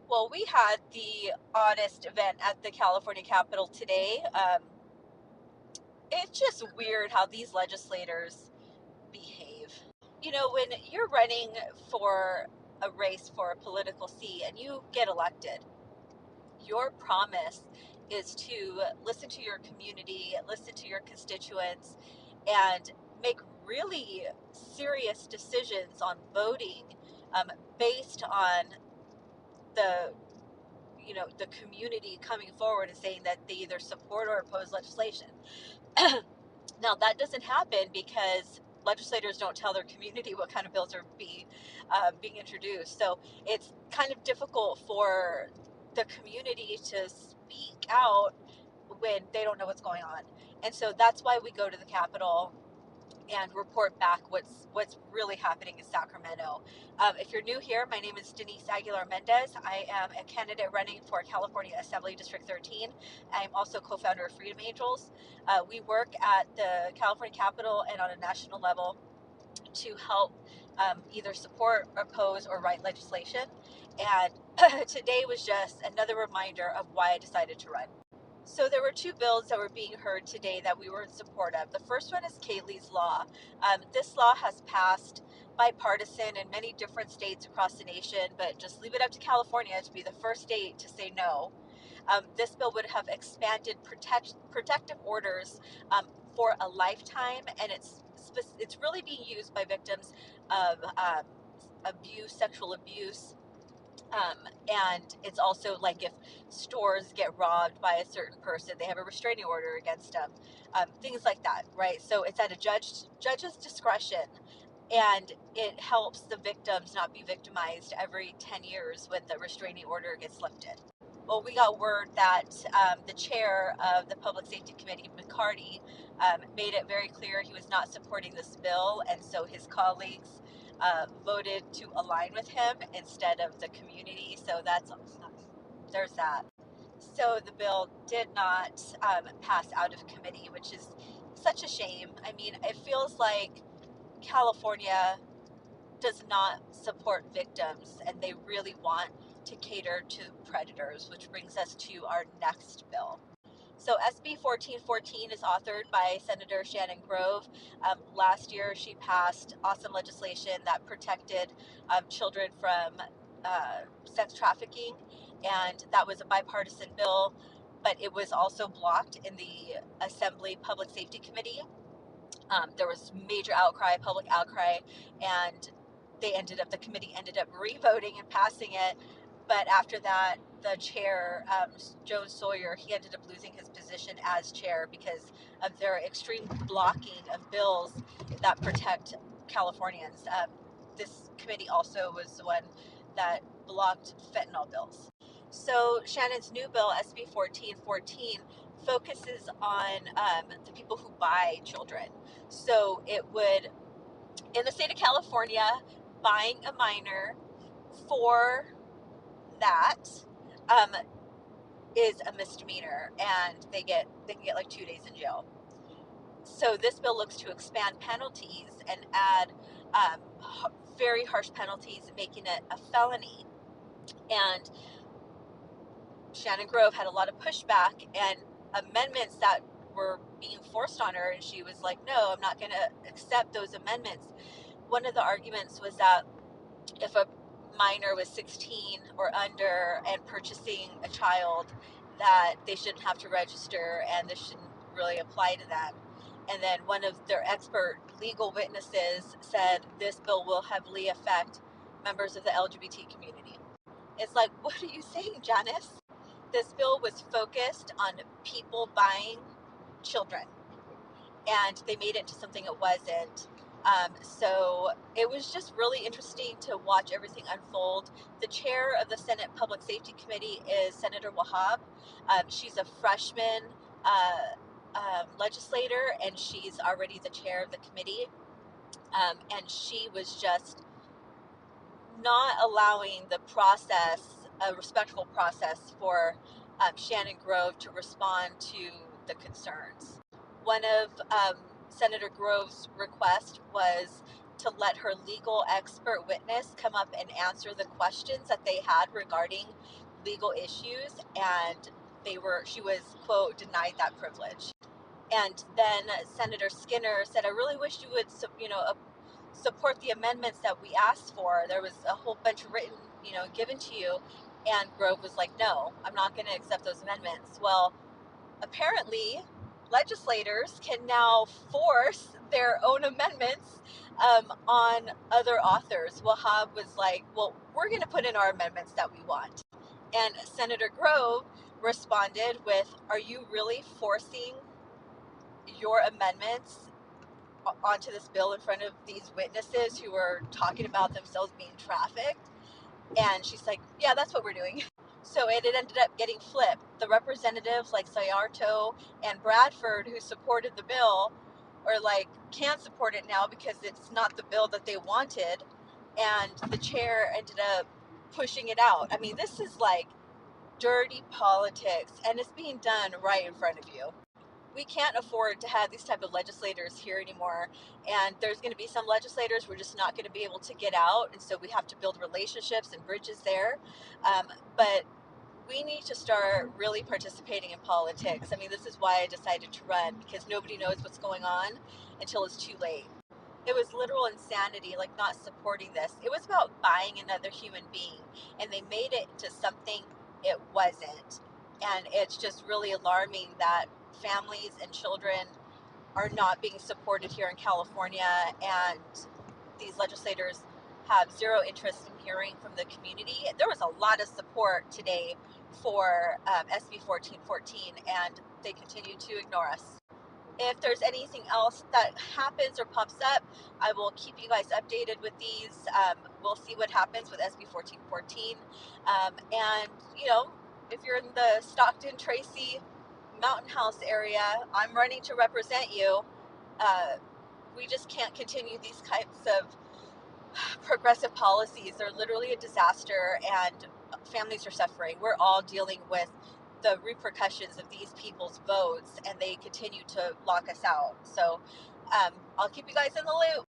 Well, we had the oddest event at the California Capitol today. It's just weird how these legislators behave. You know, when you're running for a race for a political seat and you get elected, your promise is to listen to your community, listen to your constituents, and make really serious decisions on voting based on the the community coming forward and saying that they either support or oppose legislation. Now that doesn't happen because legislators don't tell their community what kind of bills are being introduced. So it's kind of difficult for the community to speak out when they don't know what's going on. And so that's why we go to the Capitol and report back what's really happening in Sacramento. If you're new here, my name is Denise Aguilar Mendez. I am a candidate running for California Assembly District 13. I'm also co-founder of Freedom Angels. We work at the California Capitol and on a national level to help either support, oppose, or write legislation. And today was just another reminder of why I decided to run. So there were two bills that were being heard today that we were in support of. The first one is Kaylee's Law. This law has passed bipartisan in many different states across the nation, but just leave it up to California to be the first state to say no. This bill would have expanded protective orders for a lifetime, and it's really being used by victims of abuse, sexual abuse, and it's also like if stores get robbed by a certain person, they have a restraining order against them, things like that, right? So it's at a judge's discretion, and it helps the victims not be victimized every 10 years when the restraining order gets lifted. Well, we got word that the chair of the Public Safety Committee, McCarty, made it very clear he was not supporting this bill, and so his colleagues voted to align with him instead of the community. So there's that. So the bill did not pass out of committee, which is such a shame. I mean, it feels like California does not support victims and they really want to cater to predators, which brings us to our next bill. So SB 1414 is authored by Senator Shannon Grove. Last year, she passed awesome legislation that protected children from sex trafficking, and that was a bipartisan bill, but it was also blocked in the Assembly Public Safety Committee. There was major outcry, public outcry, and the committee ended up re-voting and passing it. But after that, the chair, Joe Sawyer, he ended up losing his position as chair because of their extreme blocking of bills that protect Californians. This committee also was the one that blocked fentanyl bills. So Shannon's new bill, SB 1414, focuses on the people who buy children. So it would, in the state of California, buying a minor for that is a misdemeanor, and they can get like 2 days in jail. So this bill looks to expand penalties and add very harsh penalties, making it a felony. And Shannon Grove had a lot of pushback and amendments that were being forced on her, and she was like, no, I'm not going to accept those amendments. One of the arguments was that if a minor was 16 or under and purchasing a child, that they shouldn't have to register and this shouldn't really apply to them. And then one of their expert legal witnesses said this bill will heavily affect members of the LGBT community. It's like, what are you saying, Janice? This bill was focused on people buying children, and they made it into something it wasn't. So it was just really interesting to watch everything unfold. The chair of the Senate Public Safety Committee is Senator Wahab. She's a freshman legislator, and she's already the chair of the committee. And she was just not allowing the process, a respectful process for Shannon Grove to respond to the concerns. One of Senator Grove's requests was to let her legal expert witness come up and answer the questions that they had regarding legal issues, and she was, quote, denied that privilege. And then Senator Skinner said, I really wish you would, support the amendments that we asked for. There was a whole bunch written, given to you. And Grove was like, no, I'm not going to accept those amendments. Well, apparently legislators can now force their own amendments on other authors. Wahab was like, well, we're going to put in our amendments that we want. And Senator Grove responded with, are you really forcing your amendments onto this bill in front of these witnesses who are talking about themselves being trafficked? And she's like, yeah, that's what we're doing. So it ended up getting flipped. The representatives like Sayarto and Bradford, who supported the bill, are like, can't support it now because it's not the bill that they wanted. And the chair ended up pushing it out. I mean, this is like dirty politics, and it's being done right in front of you. We can't afford to have these type of legislators here anymore, and there's going to be some legislators we're just not going to be able to get out, and so we have to build relationships and bridges there. But we need to start really participating in politics. I mean, this is why I decided to run, because nobody knows what's going on until it's too late. It was literal insanity, like not supporting this. It was about buying another human being, and they made it to something it wasn't. And it's just really alarming that families and children are not being supported here in California, and these legislators have zero interest in hearing from the community. There was a lot of support today for SB 1414, and they continue to ignore us. If there's anything else that happens or pops up, I will keep you guys updated with these. We'll see what happens with SB 1414. And, if you're in the Stockton, Tracy, Mountain House area, I'm running to represent you. We just can't continue these types of progressive policies. They're literally a disaster, and families are suffering. We're all dealing with the repercussions of these people's votes, and they continue to lock us out. So I'll keep you guys in the loop.